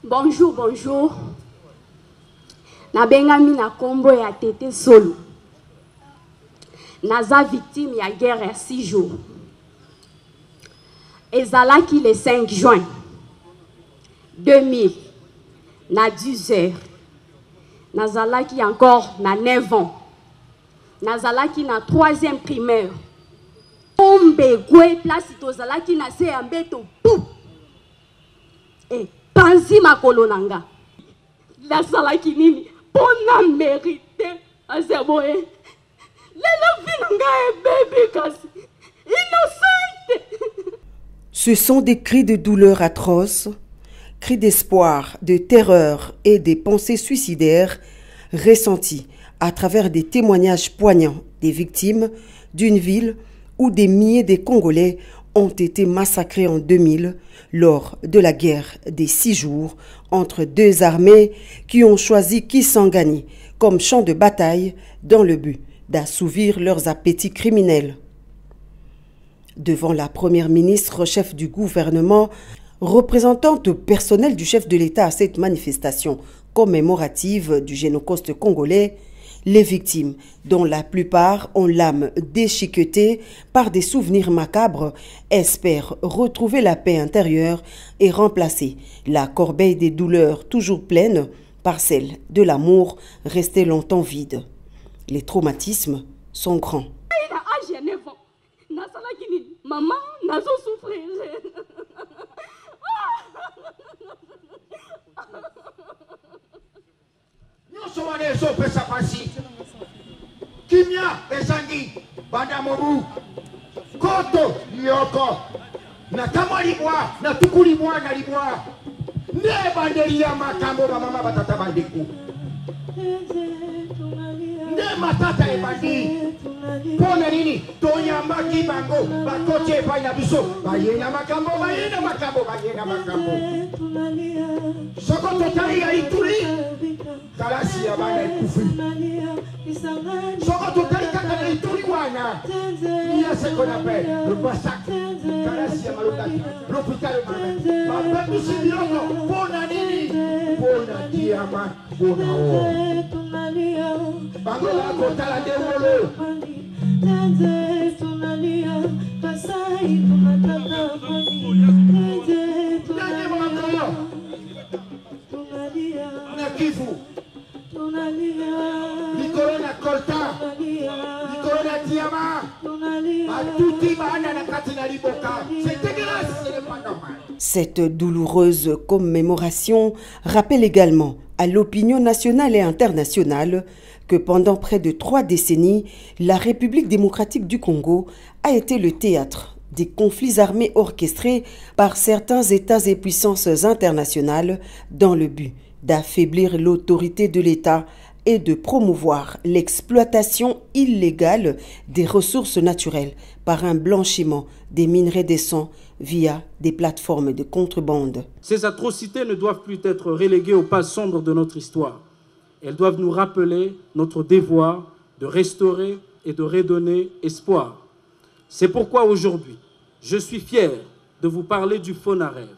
Bonjour, bonjour. Nabengami na kombo ya Tete Solo. Naza victime ya guerre ya 6 jours. Ezalaki le 5 juin 2000, na 10 heures. Nazalaki encore na 9 ans. Nazalaki na 3e primaire. Tombe gwe place tozalaki na se ya mbeto pou. Et panzi makolo nanga. Nazalaki nini pona mérité azeboye. Lelo vinanga e baby kasi innocente. Ce sont des cris de douleur atroces, cris d'espoir, de terreur et des pensées suicidaires ressentis à travers des témoignages poignants des victimes d'une ville où des milliers de Congolais ont été massacrés en 2000 lors de la guerre des 6 jours entre deux armées qui ont choisi Kisangani comme champ de bataille dans le but d'assouvir leurs appétits criminels. Devant la première ministre, chef du gouvernement, représentante personnelle du chef de l'État à cette manifestation commémorative du Génocoste congolais, les victimes, dont la plupart ont l'âme déchiquetée par des souvenirs macabres, espèrent retrouver la paix intérieure et remplacer la corbeille des douleurs toujours pleine par celle de l'amour resté longtemps vide. Les traumatismes sont grands. Maman, nazo souffrir. Nyonso wana ezopesa pasi. Kimia ezangi banda mobu. Koto lioko. Na kama libwa, na tukuli mwana libwa. Ne bandeli ya makambo ba mama batata bandiku. Ne matata ebandi. Pona nini tonyambaki bango bakoche epai na biso bayena makambo soko totali ya Ituri kalasi ya bana ekufi soko totali kaka na Ituri wana iya ce qu'on appelle le massacre kalasi ya malokaki l'hôpital babebisi biloko pona nini pona diama pona o bango bakotala ndengolo. Cette douloureuse commémoration rappelle également à l'opinion nationale et internationale que pendant près de 3 décennies, la République démocratique du Congo a été le théâtre des conflits armés orchestrés par certains États et puissances internationales dans le but d'affaiblir l'autorité de l'État et de promouvoir l'exploitation illégale des ressources naturelles par un blanchiment des minerais des sangs via des plateformes de contrebande. Ces atrocités ne doivent plus être reléguées aux pages sombres de notre histoire. Elles doivent nous rappeler notre devoir de restaurer et de redonner espoir. C'est pourquoi aujourd'hui, je suis fier de vous parler du FONAREV.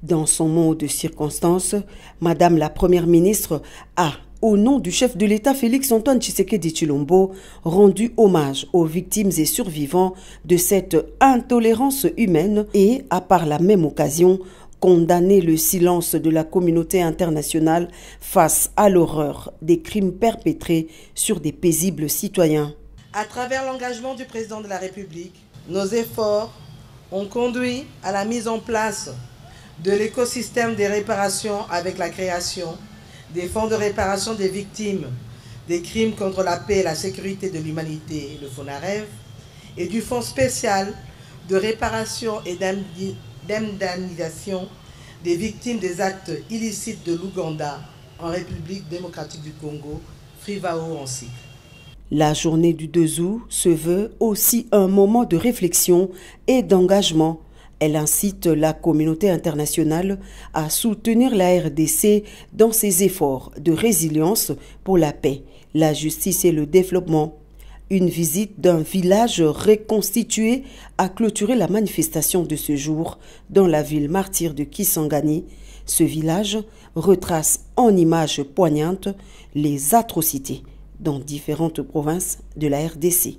Dans son mot de circonstance, Madame la Première ministre a, au nom du chef de l'État Félix-Antoine Tshisekedi Tshilombo, rendu hommage aux victimes et survivants de cette intolérance humaine et a par la même occasion condamné le silence de la communauté internationale face à l'horreur des crimes perpétrés sur des paisibles citoyens. À travers l'engagement du président de la République, nos efforts ont conduit à la mise en place de l'écosystème des réparations avec la création des fonds de réparation des victimes des crimes contre la paix et la sécurité de l'humanité, le FONAREV, et du fonds spécial de réparation et d'indemnisation des victimes des actes illicites de l'Ouganda en République démocratique du Congo, FRIVAO en cycle. La journée du 2 août se veut aussi un moment de réflexion et d'engagement. Elle incite la communauté internationale à soutenir la RDC dans ses efforts de résilience pour la paix, la justice et le développement. Une visite d'un village reconstitué a clôturé la manifestation de ce jour dans la ville martyre de Kisangani. Ce village retrace en images poignantes les atrocités dans différentes provinces de la RDC.